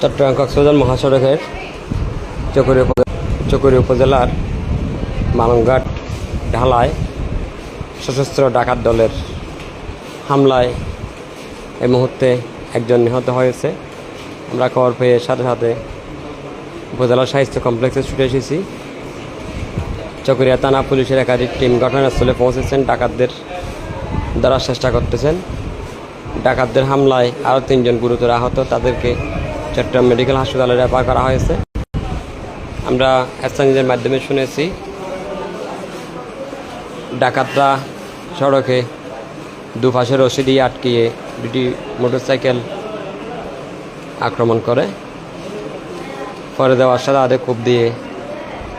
চট্টগ্রাম কক্সবাজার মহাসড়কের চকরি উপজেলার মালংঘাট ঢালায় সশস্ত্র ডাকাত দলের হামলায় এই মুহূর্তে একজন নিহত হয়েছে। আমরা খবর পেয়ে সাথে সাথে উপজেলা সাহিত্য কমপ্লেক্সে ছুটে এসেছি। চকরিয়া থানা পুলিশের একাধিক টিম ঘটনাস্থলে পৌঁছেছেন, ডাকাতদের ধরার চেষ্টা করতেছেন। ডাকাতদের হামলায় আরও 3 জন গুরুতর আহত, তাদেরকে চট্টগ্রাম মেডিকেল হাসপাতালে রেফার করা হয়েছে। আমরা স্থানীয়দের মাধ্যমে শুনেছি ডাকাতরা সড়কে দুপাশে রশি দিয়ে আটকিয়ে 2টি মোটরসাইকেল আক্রমণ করে, পরে দেওয়ার সাথে আধে কোপ দিয়ে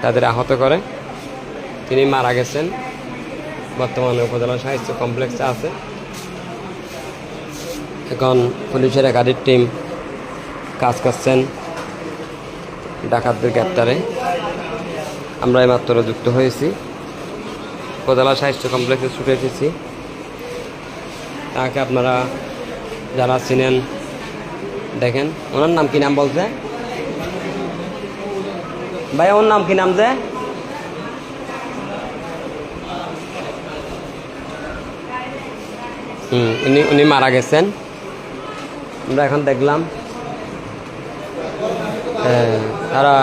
তাদের আহত করে। তিনি মারা গেছেন, বর্তমানে উপজেলা সাহিত্য কমপ্লেক্সে আছে। এখন পুলিশের একাধিক টিম কাজ করছেন ডাকাতদের গ্রেপ্তারে। আমরা এইমাত্র যুক্ত হয়েছি, উপজেলা সাহিত্য কমপ্লেক্সে ছুটে এসেছি। তাকে আপনারা যারা চিনেন দেখেন। ওনার নাম কি নাম বলছে ভাই? ওর নাম কি নাম যে? উনি মারা গেছেন। আমরা এখন দেখলাম তারা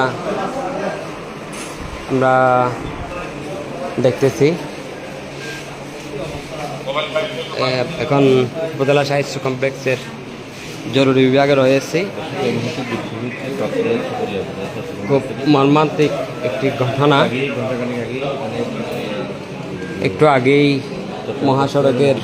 আমরা দেখতেছি এখন উপজেলা সাহিত্য কমপ্লেক্সের জরুরি বিভাগে রয়েছে। খুব মর্মান্তিক একটি ঘটনা। একটু আগেই মহাসড়কের